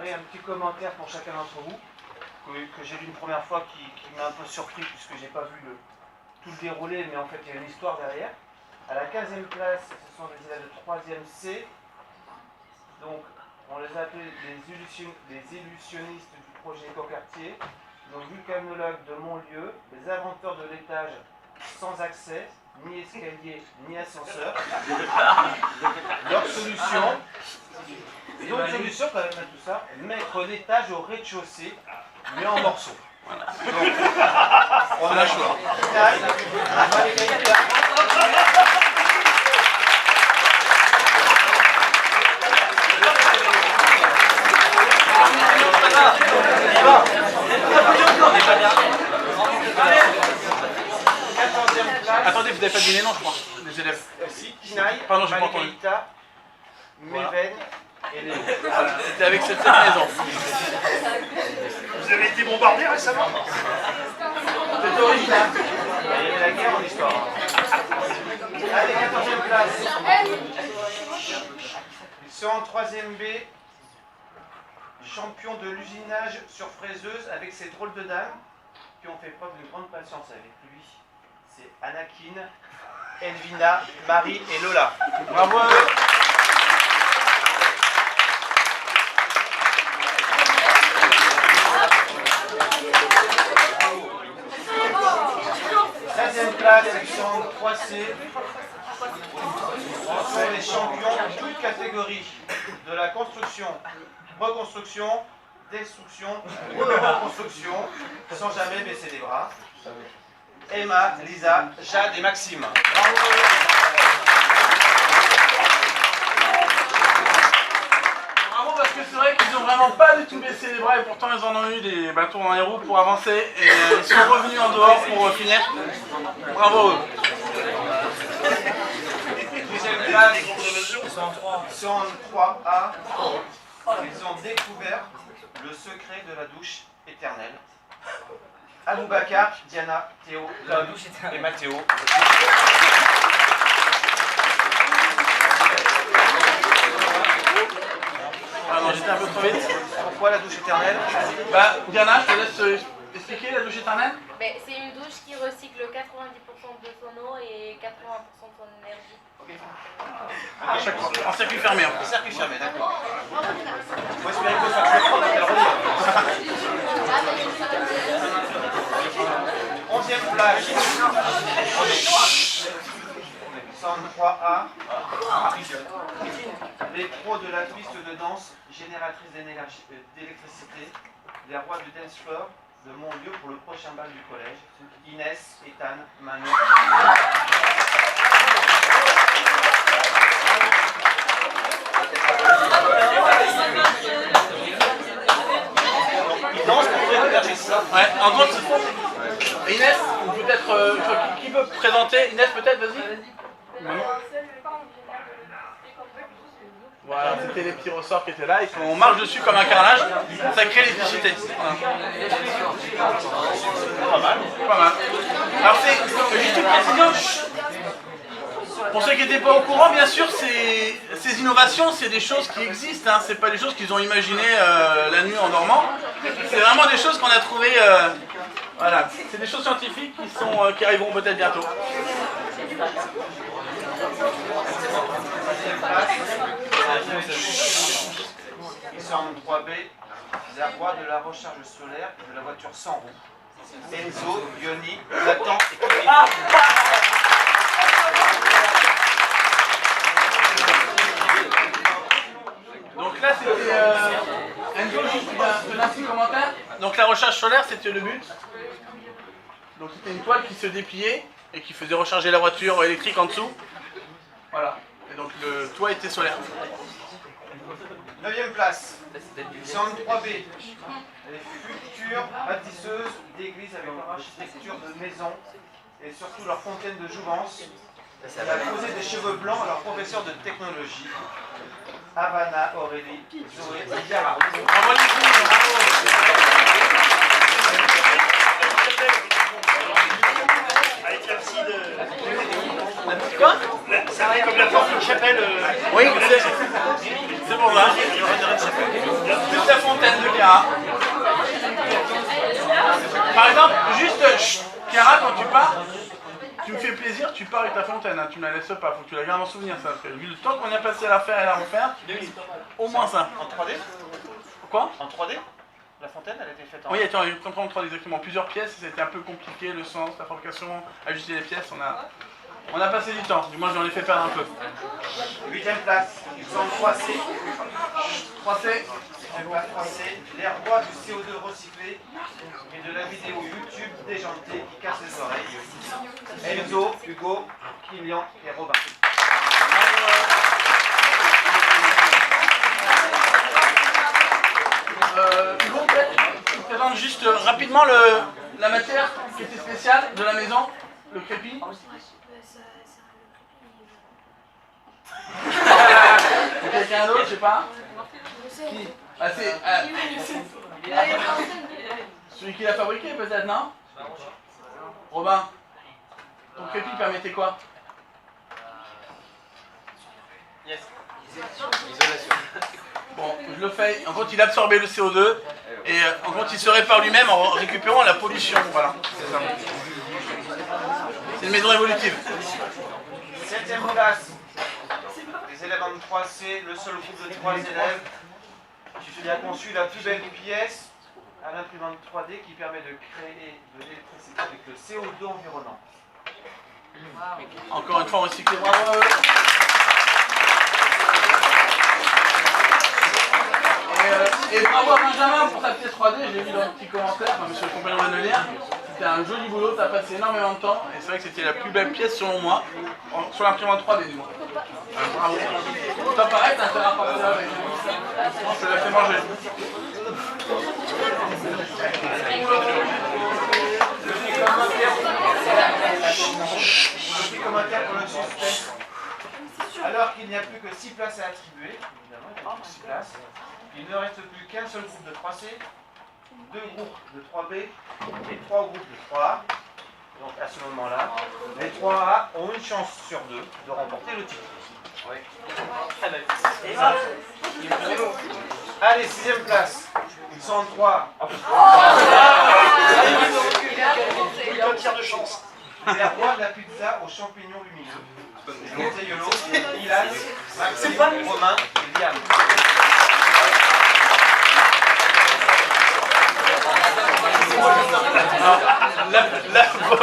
préparé un petit commentaire pour chacun d'entre vous, que j'ai lu une première fois, qui m'a un peu surpris, puisque j'ai pas vu tout le déroulé, mais en fait, il y a une histoire derrière. À la 15e place, ce sont les élèves de 3e C. Donc, on les a appelés les illusionnistes du projet Écoquartier, donc vulcanologues de Montlieu, les inventeurs de l'étage sans accès, ni escalier, ni ascenseur. Leur solution, ils ont une solution quand même à tout ça, mettre l'étage au rez-de-chaussée, mais en morceaux. Voilà. Donc, on a le choix. Attendez, vous n'avez pas deviné, non, je crois, les élèves. Si, Kinaï, pardon, j'ai pas entendu. Malikaïta, Méven et Léo. Voilà, c'était avec cette maison. Vous avez été bombardé récemment? C'est original. Il y avait la guerre en histoire. Allez, 14e place. Ils sont en 3e B. Champion de l'usinage sur fraiseuse avec ces drôles de dames qui ont fait preuve d'une grande patience avec lui. C'est Anakin, Elvina, Marie et Lola. Bravo à eux. Place, ils sont en 3C. Ce sont les champions de toutes catégories de la construction, reconstruction, destruction, reconstruction, sans jamais baisser les bras. Emma, Lisa, Jade et Maxime. Bravo. Bravo, parce que c'est vrai qu'ils n'ont vraiment pas du tout baissé les bras et pourtant ils en ont eu des bâtons dans les roues pour avancer et ils sont revenus en dehors pour finir. Bravo eux. Deuxième place, ils sont en 3A. Ils ont découvert le secret de la douche éternelle. Aboubakar, Diana, Théo, Tom et Mathéo. Ah non, j'étais un peu trop vite. Pourquoi la douche éternelle? Bah, Diana, je te laisse expliquer la douche éternelle. C'est une douche qui recycle 90% de son eau et 80% de son énergie. À chaque fois, en circuit fermé. En circuit fermé, d'accord. Faut espérer que ça se prendre qu'elle revient. 11e place. 103A. Les pros de la piste de danse, génératrice d'électricité, les rois du dance floor de Montlieu pour le prochain bal du collège. Inès, Ethan, Manon. Ils dansent pour faire émerger ça. Ouais, en gros, Inès, ou peut-être, qui peut présenter? Inès, peut-être, vas-y. Voilà, c'était les petits ressorts qui étaient là, et quand on marche dessus comme un carrelage, ça crée l'électricité. Voilà. Pas mal. Pas mal. Alors c'est juste une précision. Pour ceux qui n'étaient pas au courant, bien sûr, ces innovations, c'est des choses qui existent, hein. C'est pas des choses qu'ils ont imaginées la nuit en dormant. C'est vraiment des choses qu'on a trouvées. Voilà, c'est des choses scientifiques qui arriveront peut-être bientôt. Ils sont en 3B, les rois de la recharge solaire et de la voiture sans roue. Enzo, Yoni, Nathan et Kevin. Donc là, c'était Enzo qui donne un petit commentaire. Donc la recharge solaire, c'était le but. Donc c'était une toile qui se dépliait et qui faisait recharger la voiture électrique en dessous. Voilà. Et donc le toit était solaire. 9e place. Ils sont en 3B. Les futures bâtisseuses d'églises avec leur architecture de maison et surtout leur fontaine de jouvence. Elle a posé des cheveux blancs à leur professeur de technologie. Havana, Aurélie, Zoé et Yara. Bravo les filles, bravo. Avec la petite Quoi? c'est comme la forme d'une chapelle. Oui, c'est bon là. Il y aura une chapelle. la fontaine de Chiara. Par exemple, juste, Chiara, quand tu pars, tu me fais plaisir, tu pars avec ta fontaine, hein, tu me la laisses pas, faut que tu la gardes en souvenir, ça. Parce que vu le temps qu'on a passé à la faire et à la refaire, au moins ça. En 3D? Quoi? En 3D? La fontaine, elle a été faite en... Oui, attends, il comprend en 3D exactement. Plusieurs pièces, c'était un peu compliqué, le sens, la fabrication, ajuster les pièces, on a passé du temps, du moins j'en ai fait perdre un peu. 8e place, ils sont en 3C. 3C. 3C, les rois du CO2 recyclé et de la vidéo YouTube déjantée qui casse les oreilles. Enzo, Hugo, Kylian et Robin. Hugo, je vous présente juste rapidement la matière qui était spéciale de la maison, le crépi. Quelqu'un d'autre, je sais pas. Qui? Ah, c'est celui qui l'a fabriqué peut-être, non? Robin, ton crépi permettait quoi? Yes. Isolation. Bon, je le fais. En fait, il absorbait le CO2 et en fait, il se répare lui-même en récupérant la pollution. Voilà, c'est ça. C'est une maison évolutive. 7e place, les élèves en 3C, le seul groupe de 3 élèves qui a conçu la plus belle pièce à l'imprimante 3D qui permet de créer de l'électricité avec le CO2 environnant. Encore une fois, recyclé. Bravo à eux. Et bravo à Benjamin pour ta pièce 3D, j'ai vu dans le petit commentaire, monsieur le compagnon d'Annelier, c'était un joli boulot, t'as passé énormément de temps, et c'est vrai que c'était la plus belle pièce selon moi, sur l'imprimante 3D du moins. Bravo. Toi pareil, t'as intérêt à partir avec. Je te la fais manger. Petit commentaire pour le suspense. Alors qu'il n'y a plus que 6 places à attribuer, évidemment, il n'y a plus que 6 places, il ne reste plus qu'un seul groupe de 3C, 2 groupes de 3B et 3 groupes de 3A. Donc à ce moment-là, les 3A ont une chance sur 2 de remporter le titre. Oui. Allez, 6e place. Ils sont en 3. Un tiers de chance. Les rois de la pizza aux champignons lumineux. Monteyolo, Ilan, Maxime, Romain et Liam.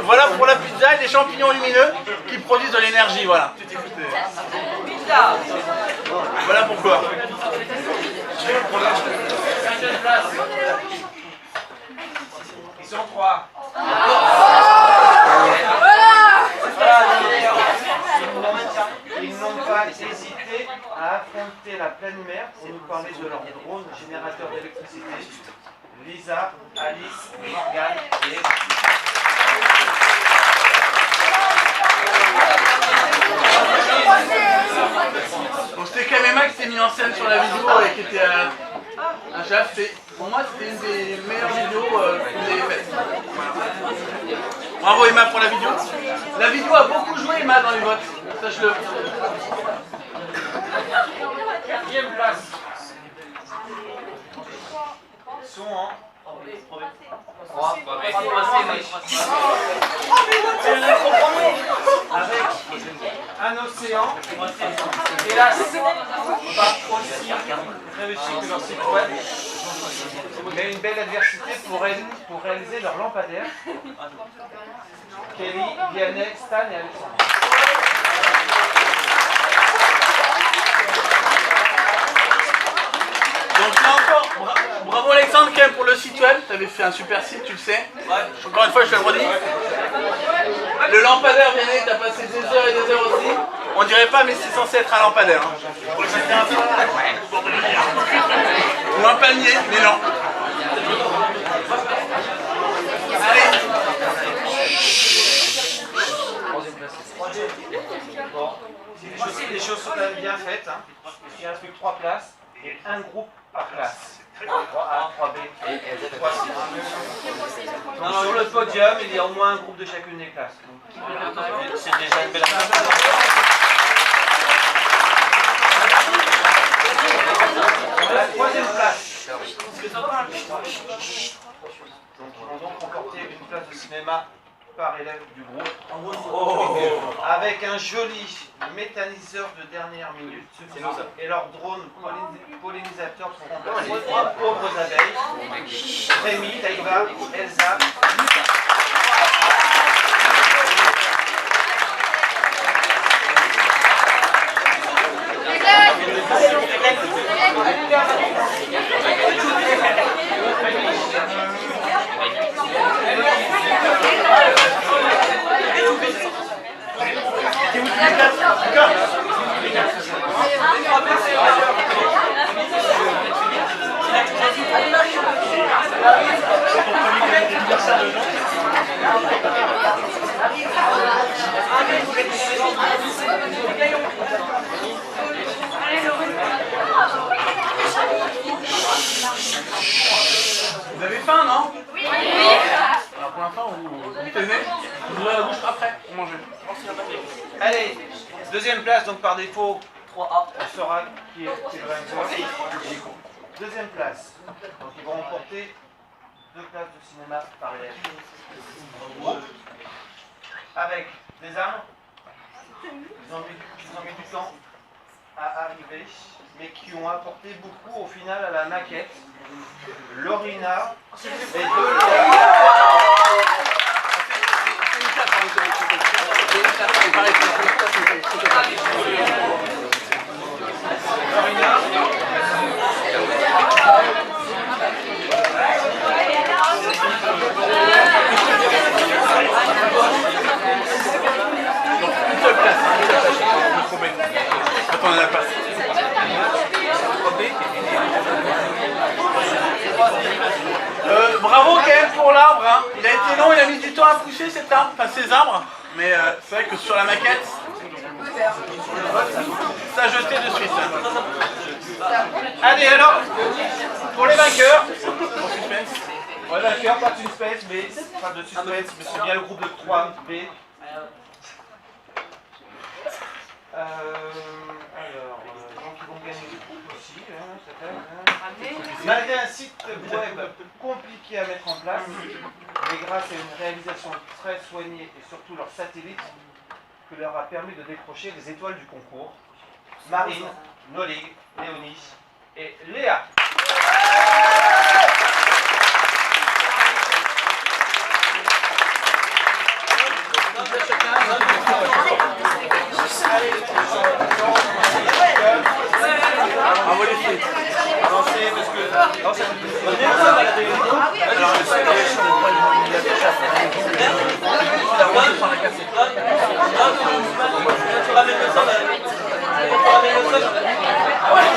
Voilà pour la pizza et les champignons lumineux qui produisent de l'énergie, voilà. Voilà pourquoi. Ils sont 3. Ils n'ont pas hésité à affronter la pleine mer pour nous parler de leur drone générateur d'électricité. Lisa, Alice, Morgane et Eva. Donc c'était Kamema qui s'est mis en scène sur la vidéo et qui était un chef. Pour moi, c'était une des meilleures vidéos que vous avez faites. Bravo Emma pour la vidéo. La vidéo a beaucoup joué Emma dans les votes, sache-le. 4e place. Ils sont en 3. avec un océan, hélas pas aussi réussi que leur site web, mais une belle adversité pour réaliser leur lampadaire. Kelly, Vianney, Stan et Alexandre. Donc là encore, bravo Alexandre quand même pour le site web, tu avais fait un super site, tu le sais. Encore une fois, je te le redis. Le lampadaire Vianney, tu as passé des heures et des heures aussi. On dirait pas, mais c'est censé être un lampadaire. Hein. Ou un panier, mais non. Allez. Bon, les choses sont quand même bien faites. Hein. Il ne reste plus que 3 places et un groupe par classe. 3A, 3B et 3C. Donc sur le podium, il y a au moins un groupe de chacune des classes. C'est déjà une belle affaire. La 3e place. Donc, ils vont donc remporter une place de cinéma par élève du groupe. Avec un joli méthaniseur de dernière minute. C'est nous, ça. Et leur drone pollinisateur pour remplacer 3 pauvres abeilles. Rémi, Taïva, Elsa. Vous avez faim, non? Oui. Alors pour l'instant, vous tenez, vous ouvrez la bouche après, vous mangez. Allez, deuxième place, donc par défaut, 3A. On saura qui est le vainqueur. Deuxième place. Donc ils vont remporter 2 places de cinéma par élève. Avec des armes. Ils ont mis du temps à arriver, mais qui ont apporté beaucoup au final à la maquette. Lorina et 2 Lorina. Donc une seule place, je me promets. Attends, on a la place. Bravo quand même pour l'arbre, hein. Il a été long, il a mis du temps à pousser cet arbre, enfin ces arbres, mais c'est vrai que sur la maquette, ça jetait de suite. Allez alors, pour les vainqueurs. Pour suspense. Ouais, vainqueur, pas de suspense, mais pas de suspense, mais c'est bien le groupe de 3B. Donc ils vont gagner du coup aussi. Malgré un site web compliqué à mettre en place, mais grâce à une réalisation très soignée et surtout leur satellite, que leur a permis de décrocher les étoiles du concours, Marine, Nolig, Léonie et Léa. On va laisser. Avancez parce que... Ah ouais,